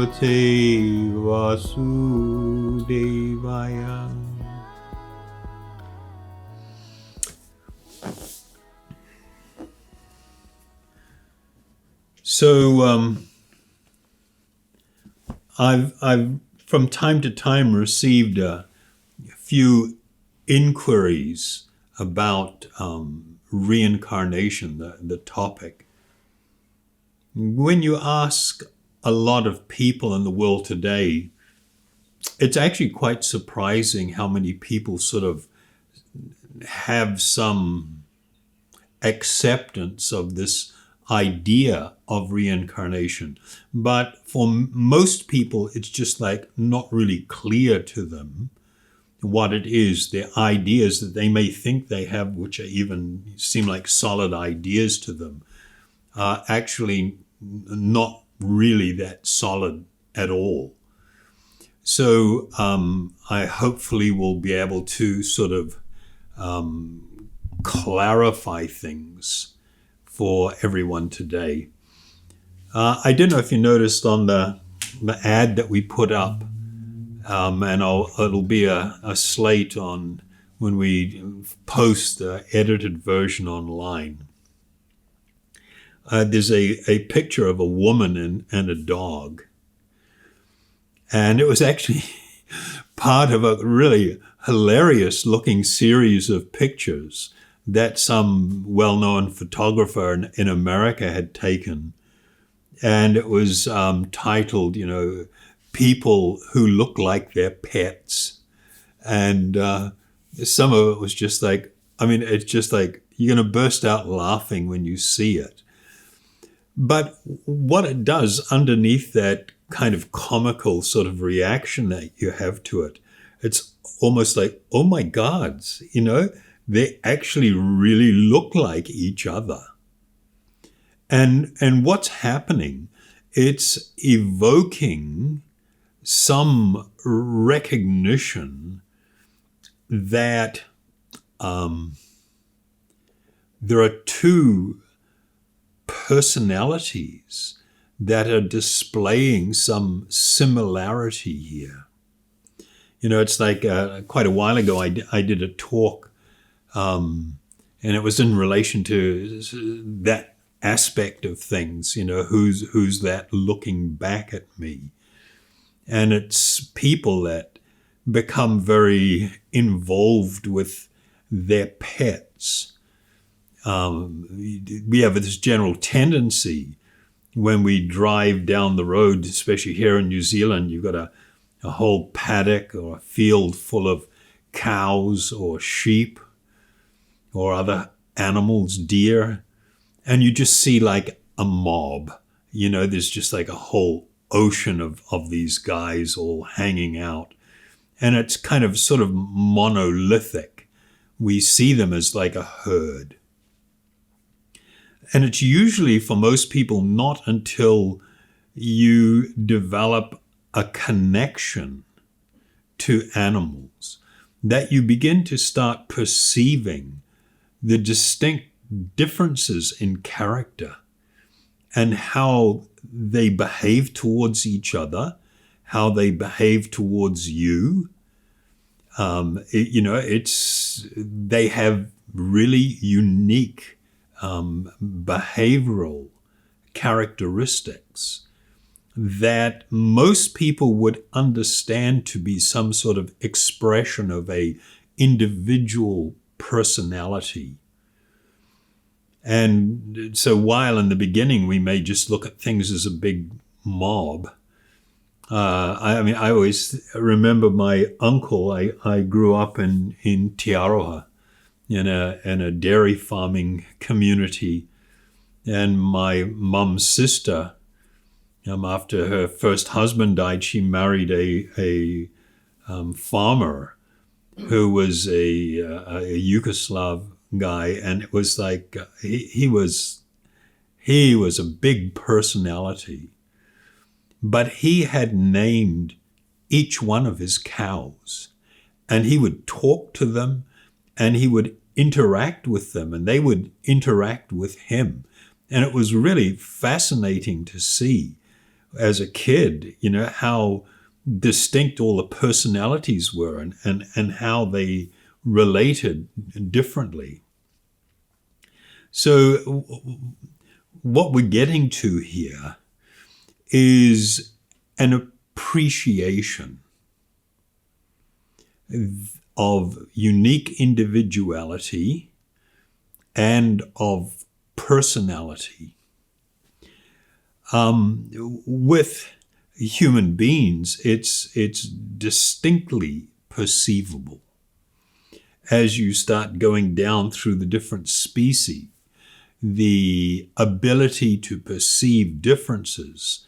Bhagavate Vasudevaya. So I've from time to time received a few inquiries about reincarnation, the topic. When you ask a lot of people in the world today, it's actually quite surprising how many people sort of have some acceptance of this idea of reincarnation. But for most people, it's just like not really clear to them what it is. The ideas that they may think they have, which even seem like solid ideas to them, are actually not really that solid at all. So I hopefully will be able to sort of clarify things for everyone today. I don't know if you noticed on the ad that we put up, and it'll be a slate on when we post the edited version online. There's a picture of a woman and a dog. And it was actually part of a really hilarious looking series of pictures that some well-known photographer in America had taken. And it was titled, People Who Look Like Their Pets. And some of it was just like, it's just like, you're going to burst out laughing when you see it. But what it does underneath that kind of comical sort of reaction that you have to it, it's almost like, oh my God, they actually really look like each other. And what's happening, it's evoking some recognition that there are two personalities that are displaying some similarity here. It's like quite a while ago I did a talk, and it was in relation to that aspect of things, who's that looking back at me. And it's people that become very involved with their pets. We have this general tendency when we drive down the road, especially here in New Zealand, you've got a whole paddock or a field full of cows or sheep or other animals, deer, and you just see like a mob. There's just like a whole ocean of these guys all hanging out. And it's kind of sort of monolithic. We see them as like a herd. And it's usually for most people not until you develop a connection to animals that you begin to start perceiving the distinct differences in character and how they behave towards each other, how they behave towards you. They have really unique behavioral characteristics that most people would understand to be some sort of expression of a individual personality. And so while in the beginning we may just look at things as a big mob, I always remember my uncle. I grew up in Te Aroha, in a dairy farming community, and my mum's sister, after her first husband died, she married a farmer who was a Yugoslav guy, and it was like he was a big personality, but he had named each one of his cows, and he would talk to them, and he would interact with them, and they would interact with him. And it was really fascinating to see as a kid, how distinct all the personalities were and how they related differently. So what we're getting to here is an appreciation of unique individuality and of personality. With human beings, it's distinctly perceivable. As you start going down through the different species, the ability to perceive differences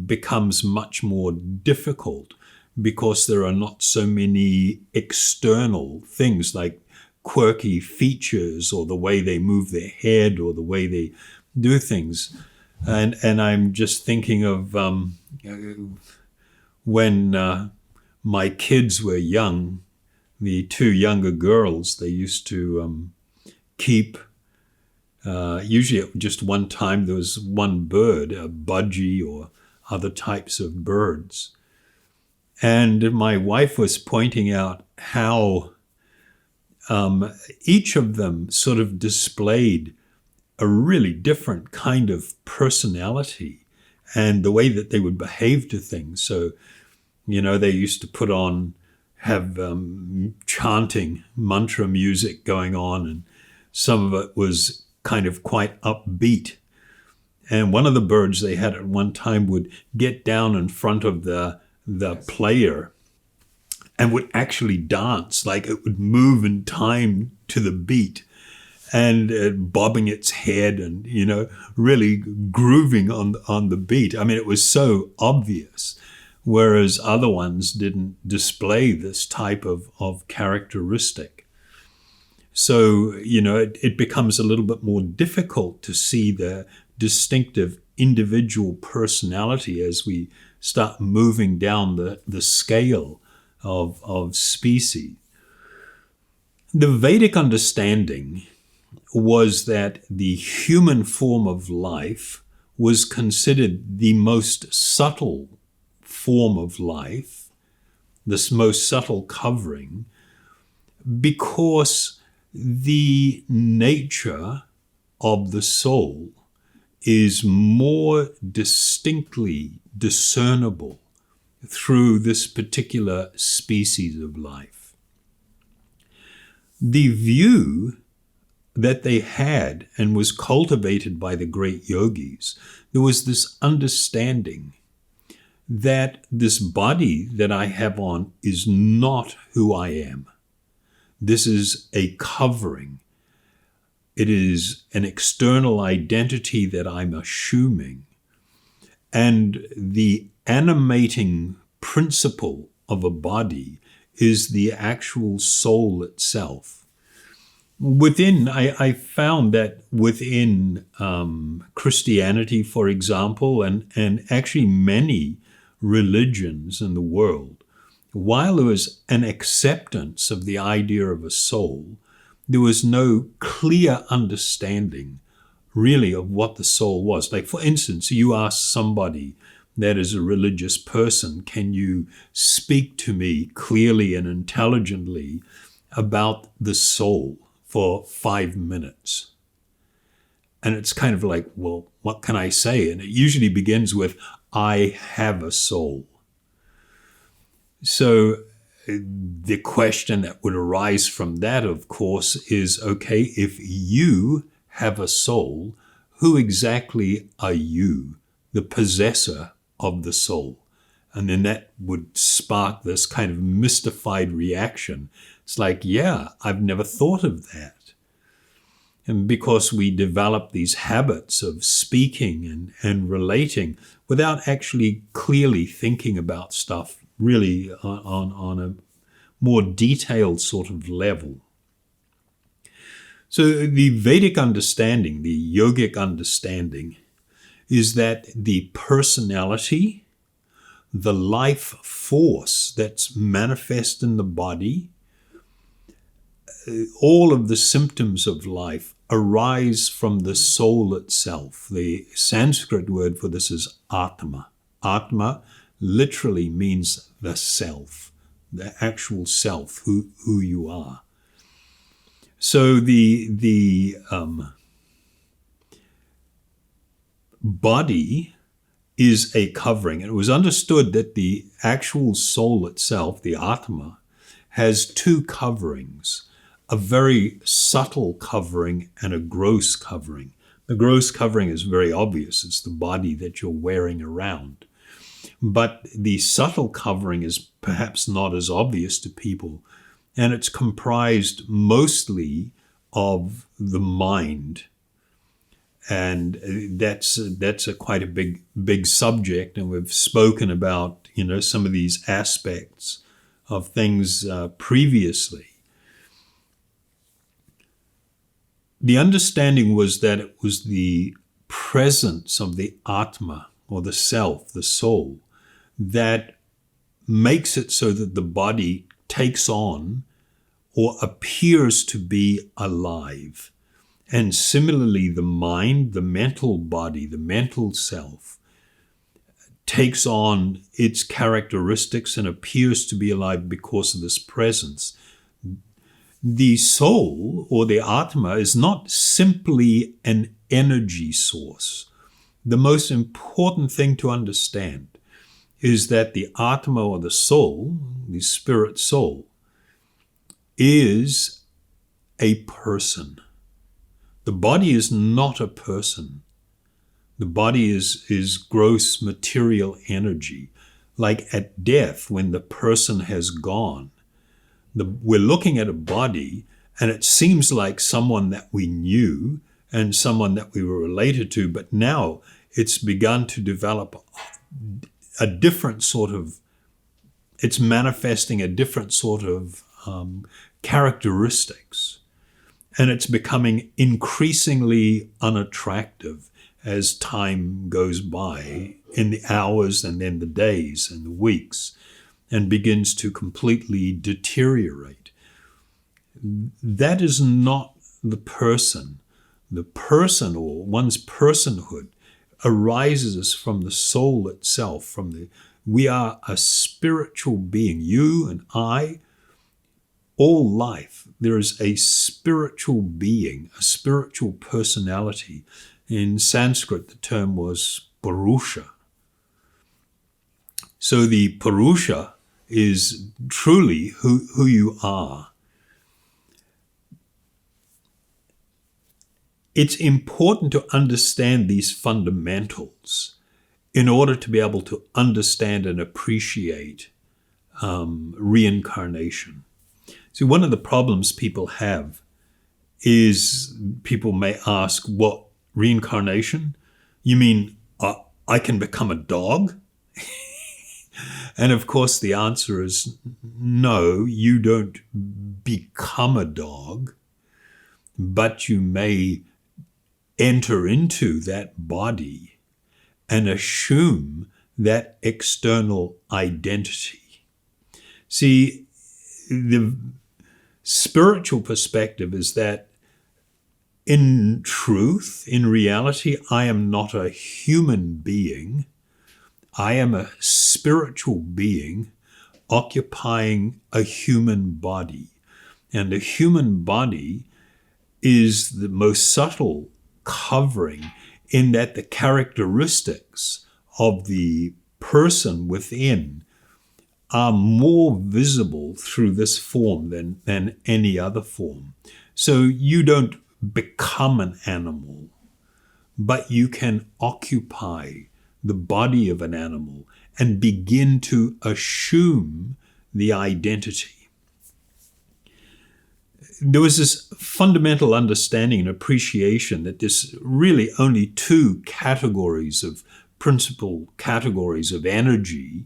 becomes much more difficult because there are not so many external things like quirky features or the way they move their head or the way they do things. And I'm just thinking of when my kids were young, the two younger girls, they used to keep, usually at just one time there was one bird, a budgie or other types of birds. And my wife was pointing out how each of them sort of displayed a really different kind of personality and the way that they would behave to things. So, they used to have chanting mantra music going on, and some of it was kind of quite upbeat. And one of the birds they had at one time would get down in front of the player and would actually dance, like it would move in time to the beat and bobbing its head and, really grooving on the beat. I mean, it was so obvious, whereas other ones didn't display this type of characteristic. So, it becomes a little bit more difficult to see the distinctive individual personality as we start moving down the scale of species. The Vedic understanding was that the human form of life was considered the most subtle form of life, this most subtle covering, because the nature of the soul is more distinctly discernible through this particular species of life. The view that they had and was cultivated by the great yogis, there was this understanding that this body that I have on is not who I am. This is a covering. It is an external identity that I'm assuming. And the animating principle of a body is the actual soul itself. I found that within Christianity, for example, and actually many religions in the world, while there was an acceptance of the idea of a soul, there was no clear understanding really of what the soul was. Like, for instance, you ask somebody that is a religious person, can you speak to me clearly and intelligently about the soul for 5 minutes? And it's kind of like, well, what can I say? And it usually begins with, I have a soul. So the question that would arise from that, of course, is, okay, if you have a soul, who exactly are you, the possessor of the soul? And then that would spark this kind of mystified reaction. It's like, yeah, I've never thought of that. And because we develop these habits of speaking and relating without actually clearly thinking about stuff really on a more detailed sort of level. So the Vedic understanding, the yogic understanding, is that the personality, the life force that's manifest in the body, all of the symptoms of life arise from the soul itself. The Sanskrit word for this is Atma. Atma literally means the self, the actual self, who you are. So the body is a covering. It was understood that the actual soul itself, the Atma, has two coverings, a very subtle covering and a gross covering. The gross covering is very obvious. It's the body that you're wearing around. But the subtle covering is perhaps not as obvious to people, and it's comprised mostly of the mind. And that's quite a big subject, and we've spoken about some of these aspects of things previously. The understanding was that it was the presence of the Atma, or the self, the soul, that makes it so that the body takes on or appears to be alive. And similarly, the mind, the mental body, the mental self, takes on its characteristics and appears to be alive because of this presence. The soul, or the Atma, is not simply an energy source. The most important thing to understand is that the Atma, or the soul, the spirit soul, is a person. The body is not a person. The body is gross material energy. Like at death, when the person has gone, we're looking at a body, and it seems like someone that we knew and someone that we were related to, but now it's begun to develop a different sort of, it's manifesting a different sort of characteristics. And it's becoming increasingly unattractive as time goes by, in the hours and then the days and the weeks, and begins to completely deteriorate. That is not the person. The person, or one's personhood, arises from the soul itself, we are a spiritual being. You and I, all life, there is a spiritual being, a spiritual personality. In Sanskrit, the term was Purusha. So the Purusha is truly who you are. It's important to understand these fundamentals in order to be able to understand and appreciate reincarnation. See, one of the problems people have is people may ask, what, reincarnation? You mean I can become a dog? And of course the answer is no, you don't become a dog, but you may enter into that body and assume that external identity. See, the spiritual perspective is that in truth, in reality, I am not a human being. I am a spiritual being occupying a human body. And the human body is the most subtle covering, in that the characteristics of the person within are more visible through this form than any other form. So you don't become an animal, but you can occupy the body of an animal and begin to assume the identity. There was this fundamental understanding and appreciation that there's really only two principal categories of energy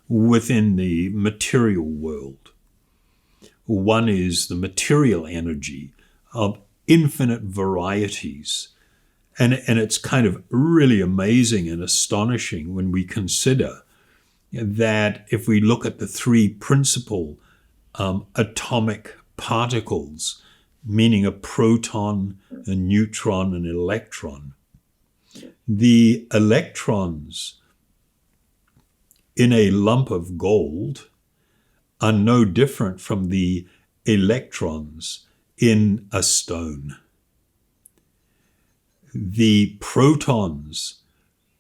within the material world. One is the material energy of infinite varieties. And it's kind of really amazing and astonishing when we consider that if we look at the three principal atomic particles, meaning a proton, a neutron, and an electron, the electrons in a lump of gold are no different from the electrons in a stone. The protons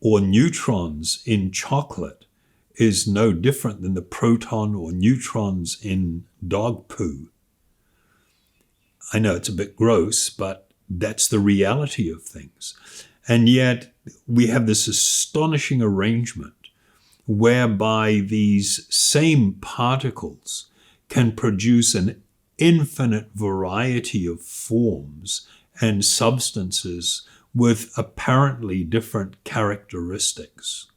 or neutrons in chocolate is no different than the proton or neutrons in dog poo. I know it's a bit gross, but that's the reality of things. And yet we have this astonishing arrangement whereby these same particles can produce an infinite variety of forms and substances with apparently different characteristics.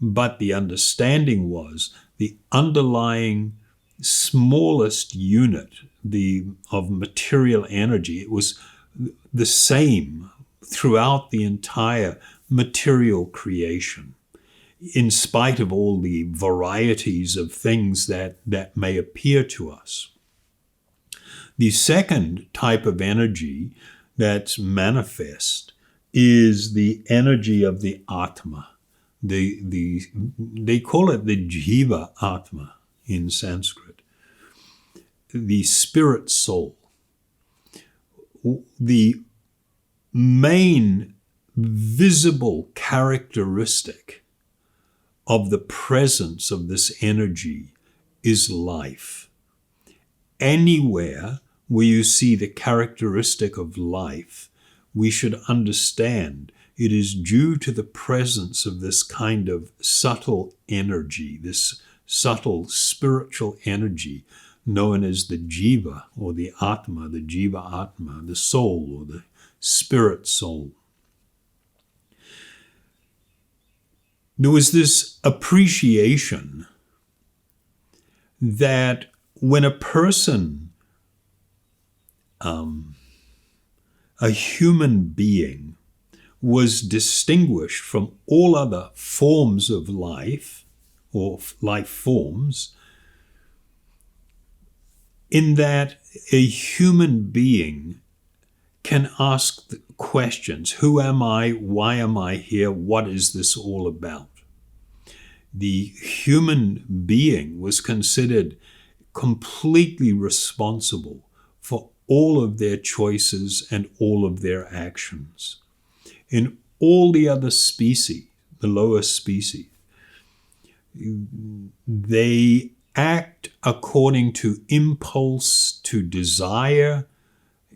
But the understanding was the underlying smallest unit of material energy, it was the same throughout the entire material creation, in spite of all the varieties of things that may appear to us. The second type of energy that's manifest is the energy of the Atma. They call it the Jiva Atma in Sanskrit, the spirit soul. The main visible characteristic of the presence of this energy is life. Anywhere where you see the characteristic of life, we should understand it is due to the presence of this kind of subtle energy, this subtle spiritual energy known as the Jiva or the Atma, the Jiva Atma, the soul or the spirit soul. There was this appreciation that when a person, a human being, was distinguished from all other forms of life or life forms, in that a human being can ask questions. Who am I? Why am I here? What is this all about? The human being was considered completely responsible for all of their choices and all of their actions. In all the other species, the lower species, they act according to impulse, to desire,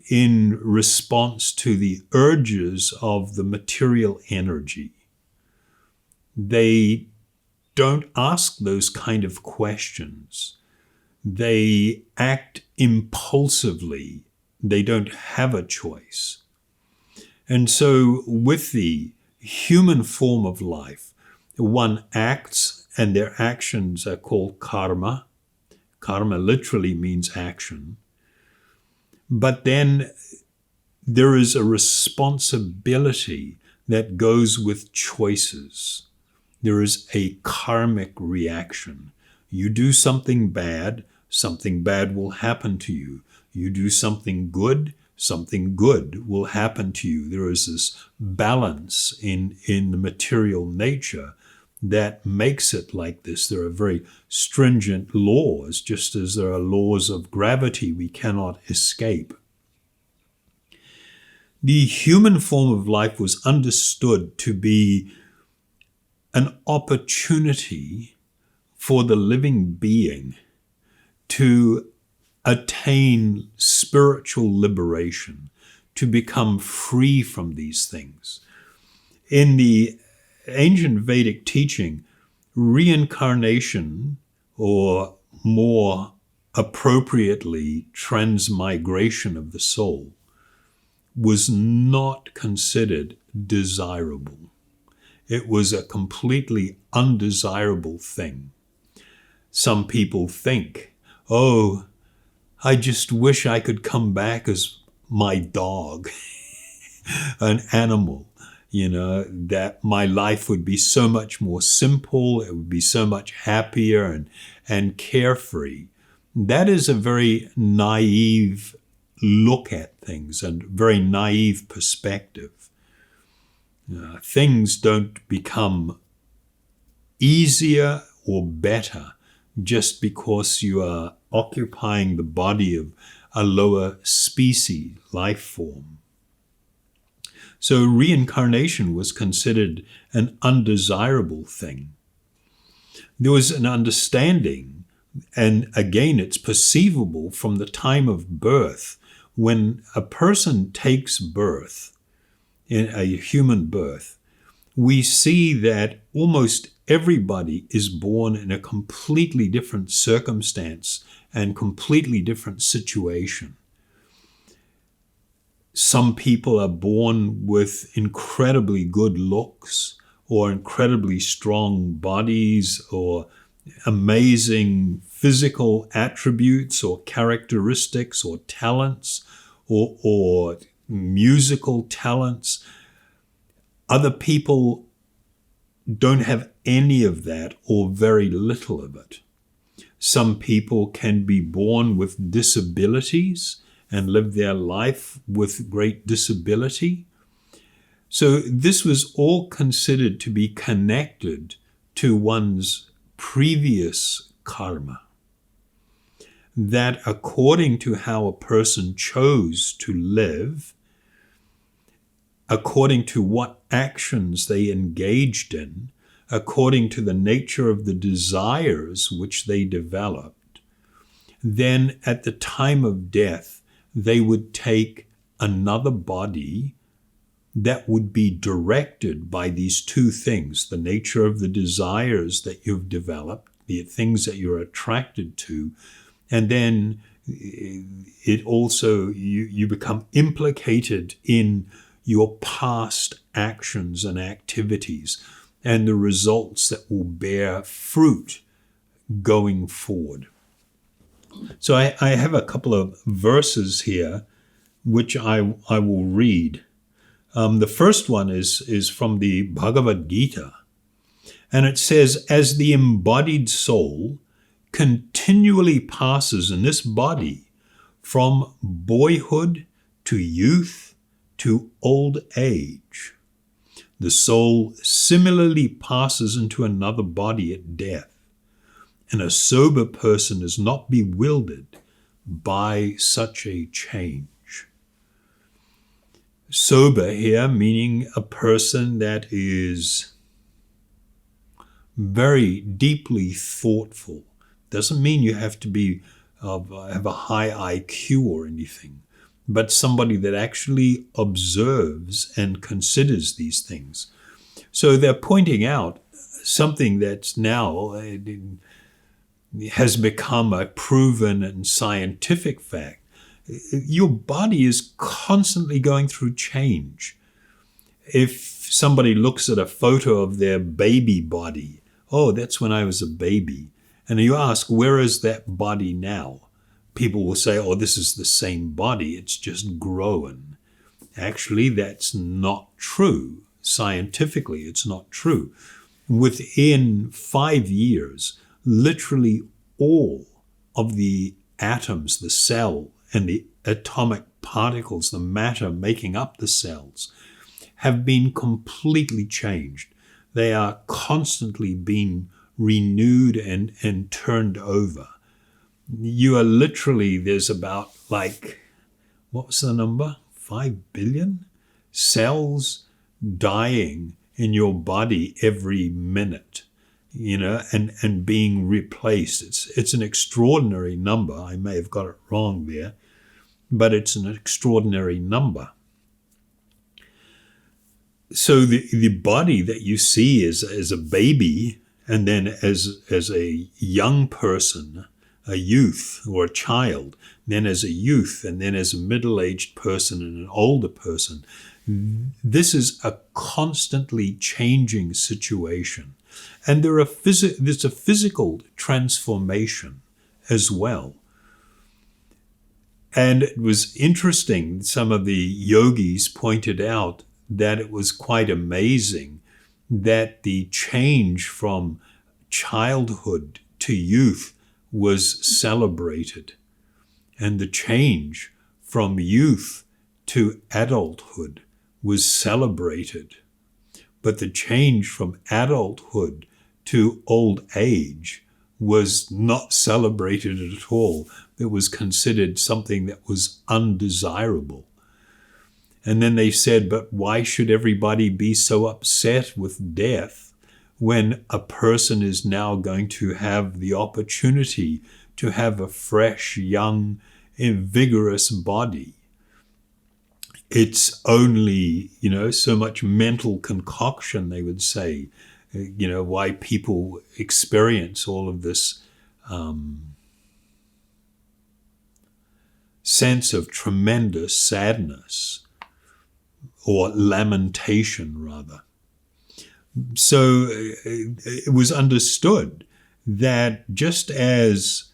in response to the urges of the material energy. They don't ask those kind of questions. They act impulsively. They don't have a choice. And so with the human form of life, one acts and their actions are called karma. Karma literally means action. But then there is a responsibility that goes with choices. There is a karmic reaction. You do something bad will happen to you. You do something good will happen to you. There is this balance in the material nature that makes it like this. There are very stringent laws, just as there are laws of gravity we cannot escape. The human form of life was understood to be an opportunity for the living being to attain spiritual liberation, to become free from these things. In the ancient Vedic teaching, reincarnation, or more appropriately, transmigration of the soul, was not considered desirable. It was a completely undesirable thing. Some people think, oh, I just wish I could come back as my dog, an animal, that my life would be so much more simple, it would be so much happier and carefree. That is a very naive look at things and very naive perspective. Things don't become easier or better just because you are occupying the body of a lower species life form. So reincarnation was considered an undesirable thing. There was an understanding, and again, it's perceivable from the time of birth. When a person takes birth, in a human birth, we see that almost everybody is born in a completely different circumstance and completely different situation. Some people are born with incredibly good looks or incredibly strong bodies or amazing physical attributes or characteristics or talents or musical talents. Other people don't have any of that or very little of it. Some people can be born with disabilities and live their life with great disability. So this was all considered to be connected to one's previous karma. That according to how a person chose to live, according to what actions they engaged in, according to the nature of the desires which they developed, then at the time of death, they would take another body that would be directed by these two things, the nature of the desires that you've developed, the things that you're attracted to, and then it also, you become implicated in your past actions and activities and the results that will bear fruit going forward. So I have a couple of verses here which I will read. The first one is from the Bhagavad Gita, and it says, as the embodied soul continually passes in this body from boyhood to youth to old age, the soul similarly passes into another body at death, and a sober person is not bewildered by such a change. Sober here meaning a person that is very deeply thoughtful. Doesn't mean you have to be have a high IQ or anything, but somebody that actually observes and considers these things. So they're pointing out something that's now has become a proven and scientific fact. Your body is constantly going through change. If somebody looks at a photo of their baby body, oh, that's when I was a baby, and you ask, where is that body now? People will say, oh, this is the same body, it's just grown. Actually, that's not true. Scientifically, it's not true. Within 5 years, literally all of the atoms, the cell, and the atomic particles, the matter making up the cells, have been completely changed. They are constantly being renewed and turned over. You are literally, there's about what was the number? 5 billion cells dying in your body every minute, and being replaced. It's an extraordinary number. I may have got it wrong there, but it's an extraordinary number. So the body that you see as a baby, and then as a young person, a youth or a child, then as a youth, and then as a middle-aged person and an older person, this is a constantly changing situation. And there's a physical transformation as well. And it was interesting, some of the yogis pointed out that it was quite amazing that the change from childhood to youth was celebrated, and the change from youth to adulthood was celebrated. But the change from adulthood to old age was not celebrated at all. It was considered something that was undesirable. And then they said, but why should everybody be so upset with death when a person is now going to have the opportunity to have a fresh, young, and vigorous body? It's only, so much mental concoction, they would say, why people experience all of this sense of tremendous sadness, or lamentation, rather. So it was understood that just as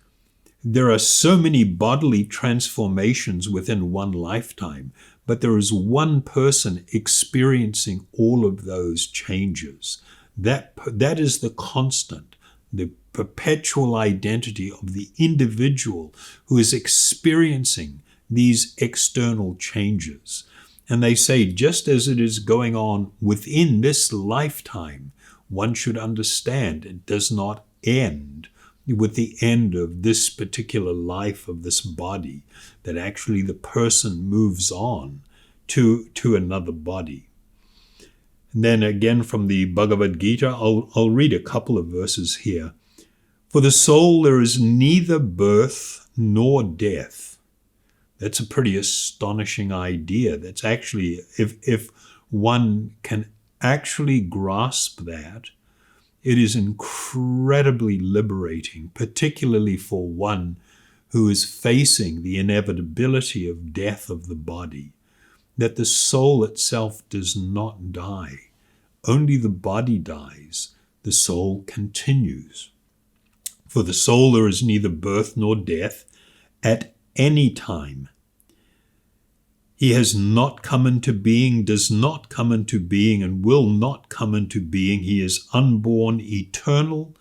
there are so many bodily transformations within one lifetime, but there is one person experiencing all of those changes. That is the constant, the perpetual identity of the individual who is experiencing these external changes. And they say, just as it is going on within this lifetime, one should understand it does not end with the end of this particular life of this body, that actually the person moves on to another body. And then again from the Bhagavad Gita, I'll read a couple of verses here. For the soul there is neither birth nor death. That's a pretty astonishing idea. That's actually, if one can actually grasp that, it is incredibly liberating, particularly for one who is facing the inevitability of death of the body, that the soul itself does not die. Only the body dies. The soul continues. For the soul there is neither birth nor death at any time. He has not come into being, does not come into being, and will not come into being. He is unborn, eternal,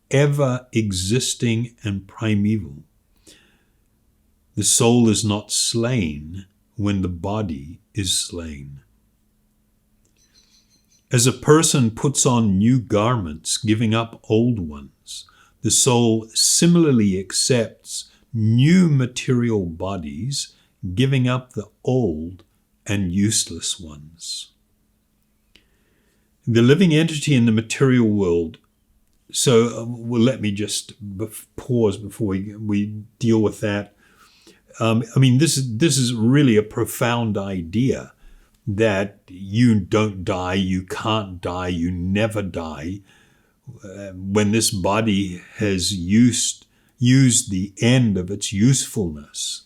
ever existing, and primeval. The soul is not slain when the body is slain. As a person puts on new garments, giving up old ones, the soul similarly accepts new material bodies, giving up the old and useless ones. The living entity in the material world. So let me just pause before we deal with that. This is really a profound idea, that you don't die, you can't die, you never die. When this body has used the end of its usefulness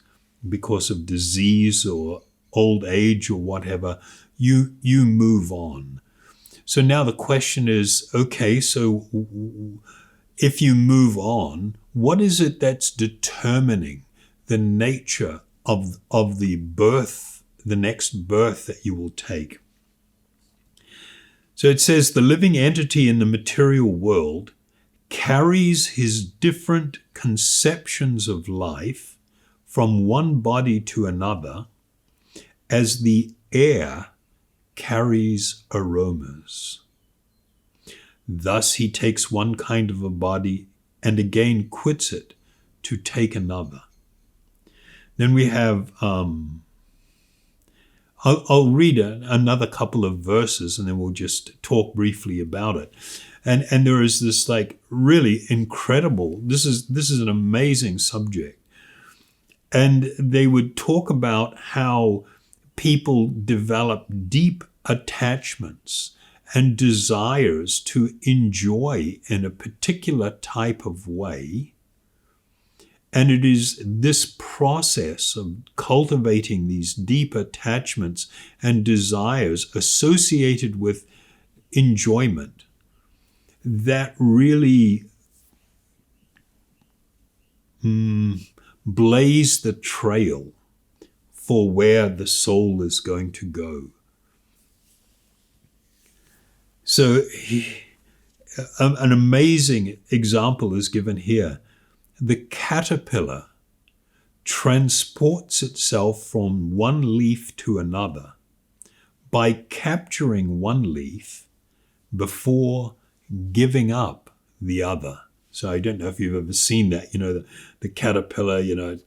because of disease or old age or whatever, you move on. So now the question is, okay, so if you move on, what is it that's determining the nature of the birth, the next birth that you will take? So it says the living entity in the material world carries his different conceptions of life from one body to another, as the air carries aromas. Thus he takes one kind of a body and again quits it to take another. Then we have, I'll read another couple of verses and then we'll just talk briefly about it. And there is this really incredible, this is an amazing subject. And they would talk about how people develop deep attachments and desires to enjoy in a particular type of way. And it is this process of cultivating these deep attachments and desires associated with enjoyment that really blaze the trail for where the soul is going to go. So an amazing example is given here. The caterpillar transports itself from one leaf to another by capturing one leaf before giving up the other. So I don't know if you've ever seen that, the caterpillar,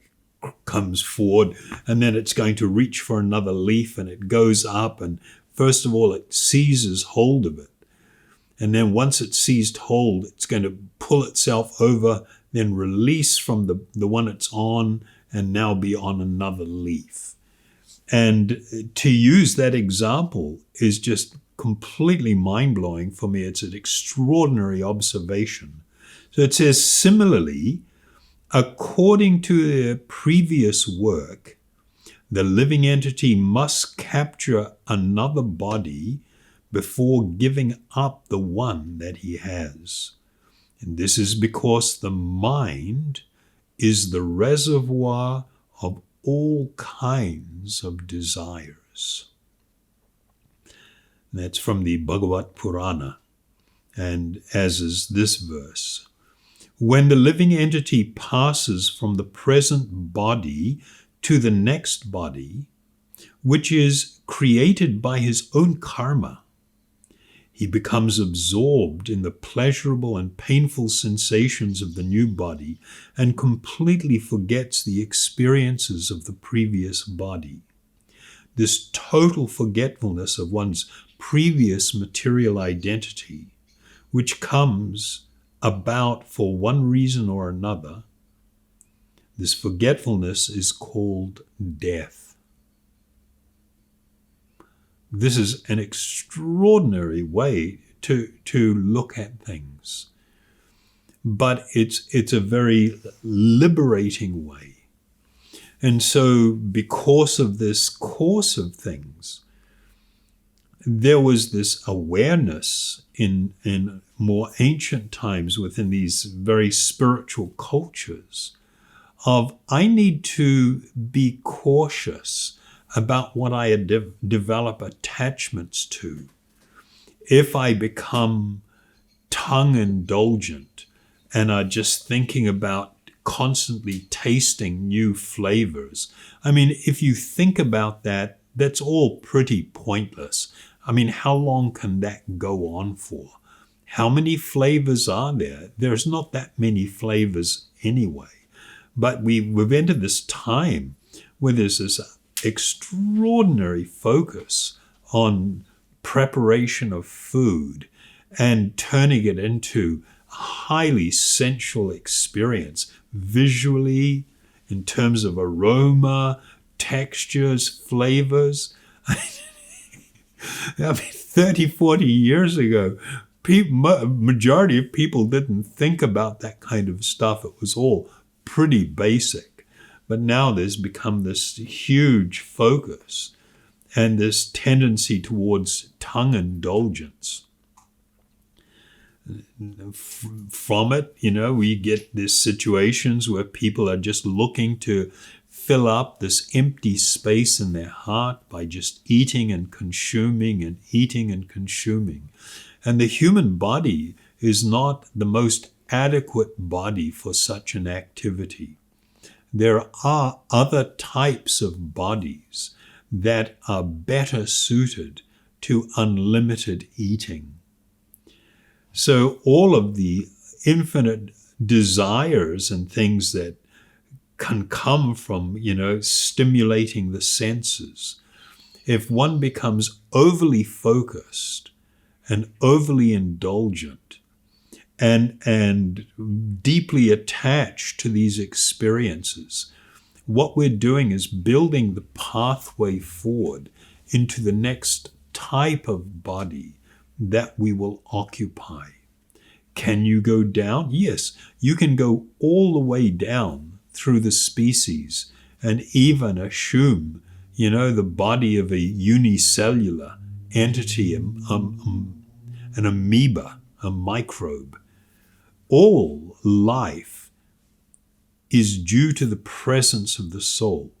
comes forward and then it's going to reach for another leaf and it goes up, and first of all it seizes hold of it. And then once it's seized hold, it's going to pull itself over, then release from the one it's on, and now be on another leaf. And to use that example is just completely mind-blowing for me. It's an extraordinary observation. So it says, similarly, according to their previous work, the living entity must capture another body before giving up the one that he has. And this is because the mind is the reservoir of all kinds of desires. And that's from the Bhagavat Purana, and as is this verse. When the living entity passes from the present body to the next body, which is created by his own karma, he becomes absorbed in the pleasurable and painful sensations of the new body and completely forgets the experiences of the previous body. This total forgetfulness of one's previous material identity, which comes about for one reason or another, this forgetfulness is called death. This is an extraordinary way to look at things, but it's a very liberating way. And so because of this course of things, there was this awareness in more ancient times within these very spiritual cultures of, I need to be cautious about what I develop attachments to. If I become tongue indulgent and are just thinking about constantly tasting new flavors, I mean, if you think about that, that's all pretty pointless. I mean, how long can that go on for? How many flavors are there? There's not that many flavors anyway. But we've entered this time where there's this extraordinary focus on preparation of food and turning it into a highly sensual experience, visually, in terms of aroma, textures, flavors. I mean, 30, 40 years ago, majority of people didn't think about that kind of stuff. It was all pretty basic. But now there's become this huge focus and this tendency towards tongue indulgence. From it, we get these situations where people are just looking to fill up this empty space in their heart by just eating and consuming and eating and consuming. And the human body is not the most adequate body for such an activity. There are other types of bodies that are better suited to unlimited eating. So all of the infinite desires and things that can come from, stimulating the senses, if one becomes overly focused and overly indulgent and deeply attached to these experiences, what we're doing is building the pathway forward into the next type of body that we will occupy. Can you go down? Yes, you can go all the way down through the species and even assume, the body of a unicellular entity, an amoeba, a microbe. All life is due to the presence of the soul.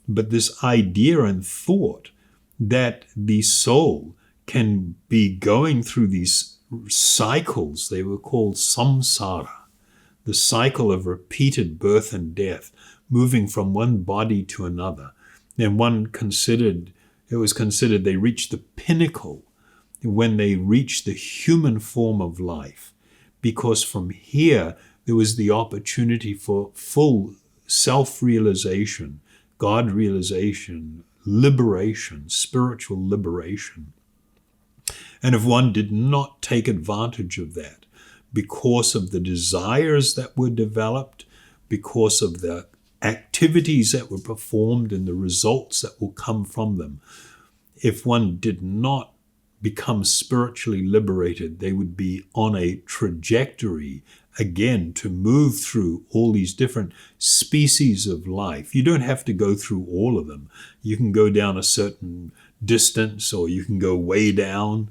But this idea and thought that the soul can be going through these cycles, they were called samsara, the cycle of repeated birth and death, moving from one body to another. Then it was considered they reached the pinnacle when they reached the human form of life, because from here there was the opportunity for full self-realization, God realization, liberation, spiritual liberation. And if one did not take advantage of that because of the desires that were developed, because of the activities that were performed and the results that will come from them, if one did not become spiritually liberated, they would be on a trajectory again to move through all these different species of life. You don't have to go through all of them. You can go down a certain distance or you can go way down.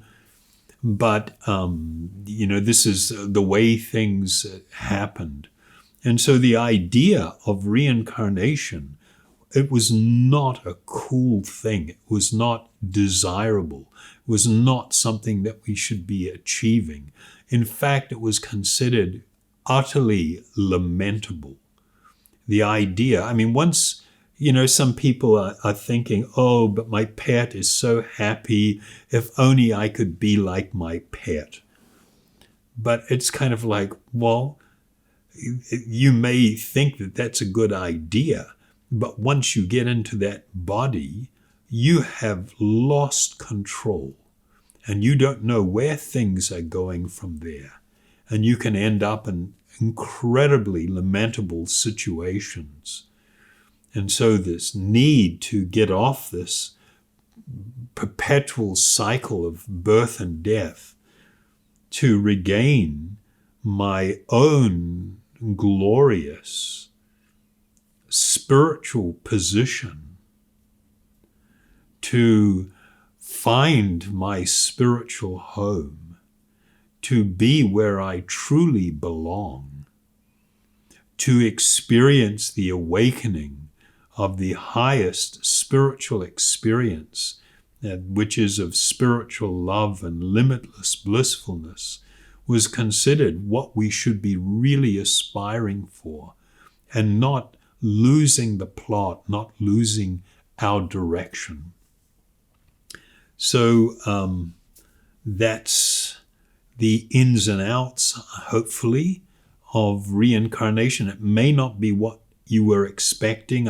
But, this is the way things happened. And so the idea of reincarnation, it was not a cool thing. It was not desirable. It was not something that we should be achieving. In fact, it was considered utterly lamentable. The idea, once, some people are thinking, oh, but my pet is so happy. If only I could be like my pet. But it's kind of like, well, you may think that that's a good idea, but once you get into that body, you have lost control and you don't know where things are going from there. And you can end up in incredibly lamentable situations. And so this need to get off this perpetual cycle of birth and death, to regain my own glorious spiritual position, to find my spiritual home, to be where I truly belong, to experience the awakening of the highest spiritual experience, which is of spiritual love and limitless blissfulness, was considered what we should be really aspiring for, and not losing the plot, not losing our direction. So that's the ins and outs, hopefully, of reincarnation. It may not be what you were expecting.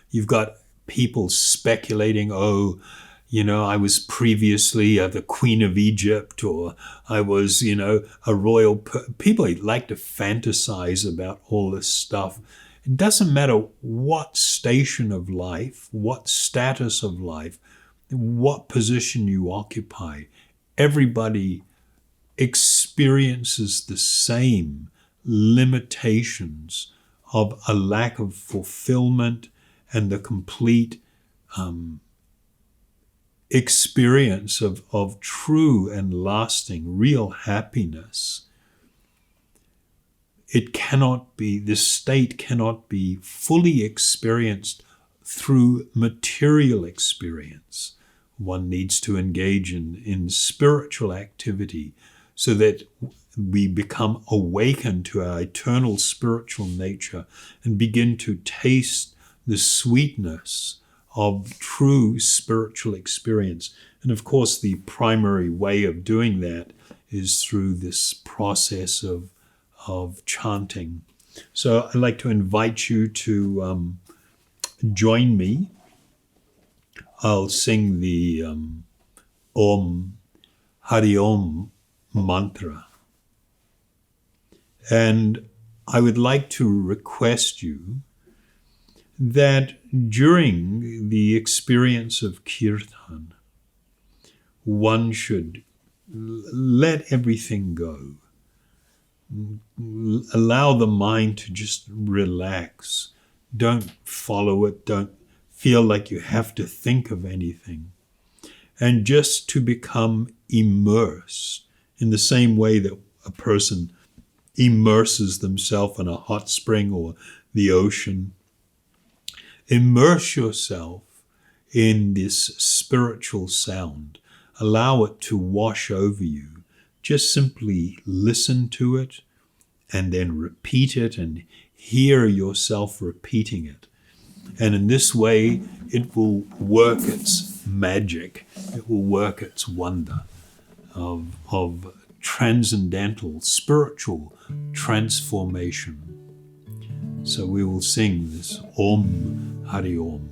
You've got people speculating, I was previously the Queen of Egypt, or I was, a royal. People like to fantasize about all this stuff. It doesn't matter what station of life, what status of life, what position you occupy. Everybody experiences the same limitations of a lack of fulfillment and the complete experience of true and lasting, real happiness. This state cannot be fully experienced through material experience. One needs to engage in spiritual activity so that we become awakened to our eternal spiritual nature and begin to taste the sweetness of true spiritual experience. And of course, the primary way of doing that is through this process of chanting. So I'd like to invite you to join me. I'll sing the Om Hari Om mantra. And I would like to request you that during the experience of kirtan, one should let everything go. Allow the mind to just relax. Don't follow it. Don't feel like you have to think of anything. And just to become immersed in the same way that a person immerses themselves in a hot spring or the ocean. Immerse yourself in this spiritual sound. Allow it to wash over you. Just simply listen to it and then repeat it and hear yourself repeating it. And in this way, it will work its magic. It will work its wonder of transcendental, spiritual transformation. So we will sing this Om Hari Om.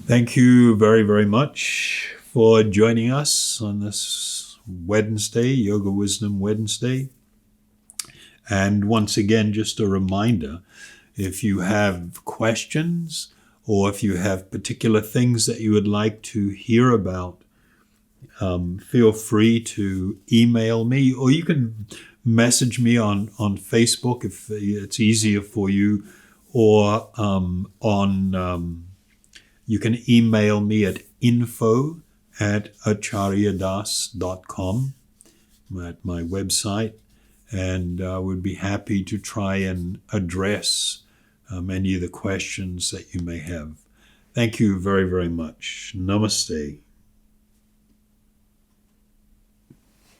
Thank you very, very much for joining us on this Wednesday, Yoga Wisdom Wednesday. And once again, just a reminder, if you have questions or if you have particular things that you would like to hear about, feel free to email me, or you can message me on Facebook if it's easier for you, or you can email me at info@acharyadas.com at my website, and I would be happy to try and address any of the questions that you may have. Thank you very, very much. Namaste.